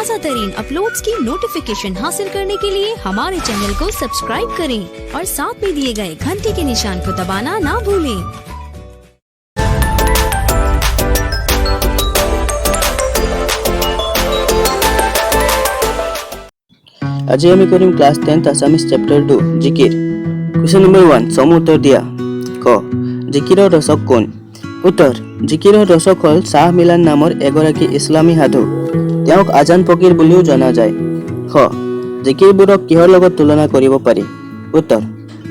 ताज़ा तरीन अपलोड्स की नोटिफिकेशन हासिल करने के लिए हमारे चैनल को सब्सक्राइब करें और साथ में दिए गए घंटी के निशान को दबाना ना भूलें। आज আমি কৰিম ক্লাস 10 আসামিজ চ্যাপ্টাৰ 2 জিকিৰ। কোয়েশ্চন নম্বৰ 1 সম উত্তৰ দিয়া। ক জিকিৰৰ ৰচক কোন? উত্তৰ জিকিৰৰ ৰচক হ'ল শাহ মিলান নামৰ এগৰাকী ইছলামী সাধু। তেওঁক আজান ফকীৰ বুলিও জনা যায়। খ জিকিৰবোৰক কিহৰ লগত তুলনা কৰিব পাৰি? উত্তৰ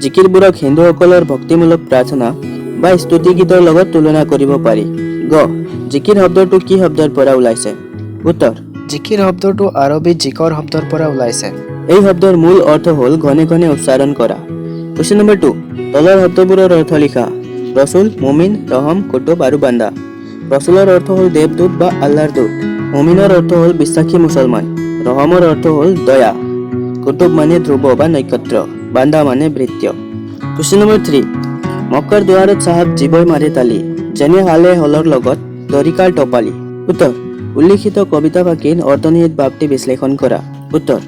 জিকিৰবোৰক হিন্দুসকলৰ ভক্তিমূলক প্ৰাৰ্থনা বা স্তুতি গীতৰ লগত তুলনা কৰিব পাৰি। গ জিকিৰ শব্দটো কি শব্দৰ পৰা ওলাইছে? উত্তৰ জিকিৰ শব্দটো আৰবী জিকৰ শব্দৰ পৰা ওলাইছে। এই শব্দৰ মূল অৰ্থ হ'ল ঘনে ঘনে উচ্চাৰণ কৰা। কোৱেশ্চন নম্বৰ 2 তলৰ শব্দবোৰৰ অৰ্থ লিখা। ৰসুল, মুমিন, ৰহম, কুতুব আৰু বান্দা। ৰসুলৰ অৰ্থ হ'ল দেৱদূত বা আল্লাহৰ দূত। মুমিনৰ অৰ্থ হ'ল বিশ্বাসী মুছলমান। ৰহমৰ অৰ্থ হ'ল দয়া। কুতুব মানে ধ্ৰুৱ বা নক্ষত্ৰ। বান্দা মানে ভৃত্য। কোৱেশ্চন নম্বৰ 3 মক্কাৰ দুৱাৰত চাহাব জীৱই মাৰে তালি, যেনে হালে হলৰ লগত দৰিকাৰ টপালি। উত্তৰ উল্লিখিত কবিতা ভাষীৰ অন্তৰ্নিহিত ভাৱটি বিশ্লেষণ কৰা। উত্তৰ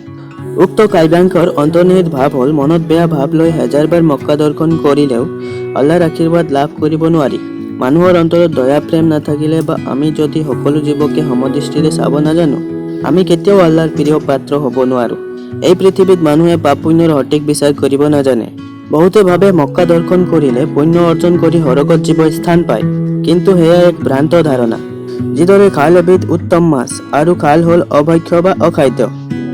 উক্ত কাব্যাংশৰ অন্তৰ্নিহিত ভাৱ হ'ল মনত বেয়া ভাৱ লৈ হাজাৰবাৰ মক্কা দৰ্শন কৰিলেও আল্লাহৰ আশীৰ্বাদ লাভ কৰিব নোৱাৰি। মানুহৰ অন্তৰত দয়া প্ৰেম নাথাকিলে বা আমি যদি সকলো জীৱকে সমদৃষ্টিৰে চাব নাজানো, আমি কেতিয়াও আল্লাহৰ প্ৰিয় পাত্ৰ হ'ব নোৱাৰো। এই পৃথিৱীত মানুহে পাপ পুণ্যৰ সঠিক বিচাৰ কৰিব নাজানে। বহুতে ভাবে মক্কা দৰ্শন কৰিলে পুণ্য অৰ্জন কৰি সৰগত জীৱ স্থান পায়, কিন্তু সেয়া এক ভ্ৰান্ত ধাৰণা। যিদৰে খাল এবিধ উত্তম মাছ আৰু খাল হ'ল অভক্ষ্য বা অখাদ্য,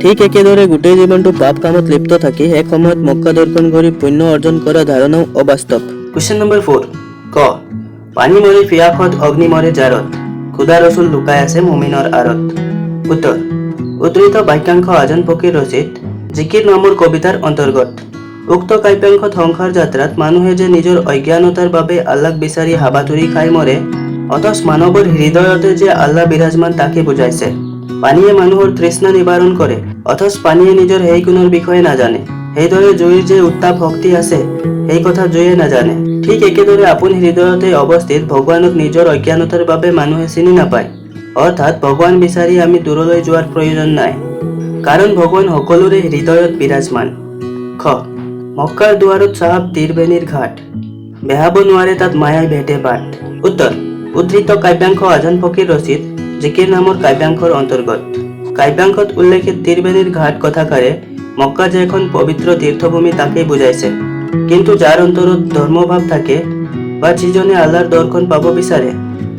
ঠিক একেদৰে গোটেই জীৱনটো পাপ কামত লিপ্ত থাকি এক সময়ত মক্কা দৰ্শন কৰি পুণ্য অৰ্জন কৰা ধাৰণাও অবাস্তৱ। কোৱেশ্চন নম্বৰ 4 ক পানী মৰি পিয়াসত অগ্নি মৰে জাৰত, খুদা ৰসুল লুকাই আছে মুমিনৰ আঁৰত। উত্তৰ উদ্ধৃত বাক্যাংশ আজান ফকীৰ ৰচিত জিকিৰ নামৰ কবিতাৰ অন্তৰ্গত। উক্ত কাব্যাংশত সংসাৰ যাত্ৰাত মানুহে যে নিজৰ অজ্ঞানতাৰ বাবে আল্লাহক বিচাৰি হাবাথুৰি খাই মৰে, অথচ মানৱৰ হৃদয়তে যে আল্লাহ বিৰাজমান তাকে বুজাইছে। পানীয়ে মানুহৰ তৃষ্ণা নিবাৰণ কৰে, অথচ পানীয়ে নিজৰ সেই গুণৰ বিষয়ে নাজানে। সেইদৰে জুইৰ যে উত্তাপ শক্তি আছে, সেই কথা জুইয়ে নাজানে। ঠিক একেদৰে আপোন হৃদয়তে অৱস্থিত ভগৱানক নিজৰ অজ্ঞানতাৰ বাবে মানুহে চিনি নাপায়। অৰ্থাৎ ভগৱান বিচাৰি আমি দূৰলৈ যোৱাৰ প্ৰয়োজন নাই, কাৰণ ভগৱান সকলোৰে হৃদয়ত বিৰাজমান। খ মক্কাৰ দুৱাৰত চাহাব তীৰবেণীৰ ঘাট, বেহাব নোৱাৰে তাত মায়াই ভেটে বাট। উত্তৰ উদ্ধৃত কাব্যাংশ আজান ফকীৰ ৰচিত জিকিৰ নামৰ কাব্যাংশৰ অন্তৰ্গত। কাব্যাংশত উল্লেখিত তীৰবেণীৰ ঘাট কথাষাৰে মক্কা যে এখন পবিত্ৰ তীৰ্থভূমি তাকেই বুজাইছে। কিন্তু যাৰ অন্তৰত ধৰ্মভাৱ থাকে বা যিজনে আল্লাহৰ দৰ্শন পাব বিচাৰে,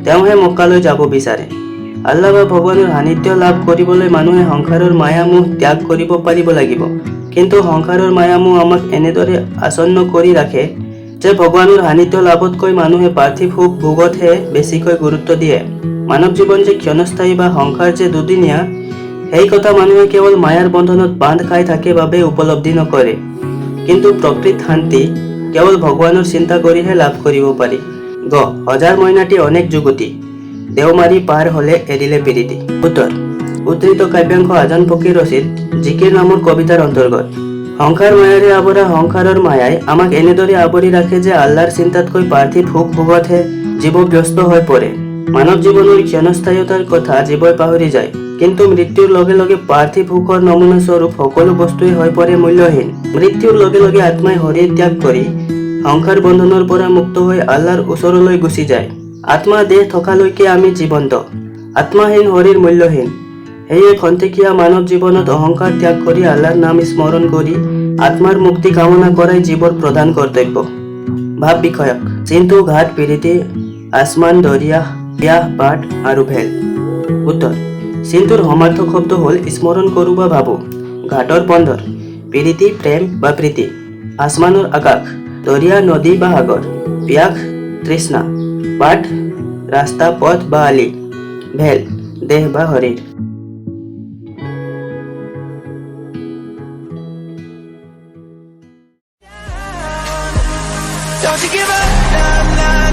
তেওঁহে মক্কালৈ যাব বিচাৰে। আল্লাহ বা ভগৱানৰ সান্নিধ্য লাভ কৰিবলৈ মানুহে সংসাৰৰ মায়ামোহ ত্যাগ কৰিব পাৰিব লাগিব। কিন্তু সংসাৰৰ মায়ামোহ আমাক এনেদৰে আসন্ন কৰি ৰাখে যে ভগৱানৰ সান্নিধ্য লাভতকৈ মানুহে পাৰ্থিৱ সুখ ভোগতহে বেছিকৈ গুৰুত্ব দিয়ে। মানৱ জীৱন যে ক্ষণস্থায়ী বা সংসাৰ যে দুদিনীয়া, সেই কথা মানুহে কেৱল মায়াৰ বন্ধনত বান্ধ খাই থাকে বাবে উপলব্ধি নকৰে। কিন্তু প্ৰকৃত শান্তি কেৱল ভগৱানৰ চিন্তা কৰিহে লাভ কৰিব পাৰি। গ হজাৰ মইনাটি অনেক যুগতি, দেওমাৰি পাৰ হলে এৰিলে পিৰিতি। উত্তৰ উদ্ধৃত কাব্যাংশ আজান ফকীৰ ৰচিত জিকিৰ নামৰ কবিতাৰ অন্তৰ্গত। সংসাৰ মায়াৰে আৱৰা সংসাৰৰ মায়াই আমাক এনেদৰে আৱৰি ৰাখে যে আল্লাহৰ চিন্তাতকৈ পাৰ্থিৱ সুখ ভোগতহে জীৱ ব্যস্ত হৈ পৰে। মানৱ জীৱনৰ ক্ষণস্থায়ীতাৰ কথা জীৱই পাহৰি যায়, কিন্তু মৃত্যুৰ লগে লগে পাৰ্থিৱ সুখৰ নমুনা স্বৰূপ সকলো বস্তুৱে হৈ পৰে মূল্যহীন। মৃত্যুৰ লগে লগে আত্মাই শৰীৰ ত্যাগ কৰি সংসাৰ বন্ধনৰ পৰা মুক্ত হৈ আল্লাহৰ ওচৰলৈ গুচি যায়। আত্মা দেহ থকালৈকে আমি জীৱন্ত, আত্মাহীন শৰীৰ মূল্যহীন। সেয়ে খন্তেকীয়া মানৱ জীৱনত অহংকাৰ ত্যাগ কৰি আল্লাহৰ নাম স্মৰণ কৰি আত্মাৰ মুক্তি কামনা কৰাই জীৱৰ প্ৰধান কৰ্তব্য। ভাৱ বিষয়ক চিন্তু ঘাট পিৰিতি আসমান দৰিয়া ব্যাহ বাট আৰু ভেল। উত্তৰ চিন্তুৰ সমাৰ্থক শব্দ হ'ল স্মৰণ কৰো বা ভাবো, ঘাটৰ বন্দৰ, পিৰিতি প্ৰেম বা প্ৰীতি, আসমানৰ আকাশ, দৰিয়া নদী বা সাগৰ, ব্যাস তৃষ্ণা, বাট ৰাস্তা পথ বা আলি, ভেল দেহ বা শৰীৰ। Don't you give up, nah, nah.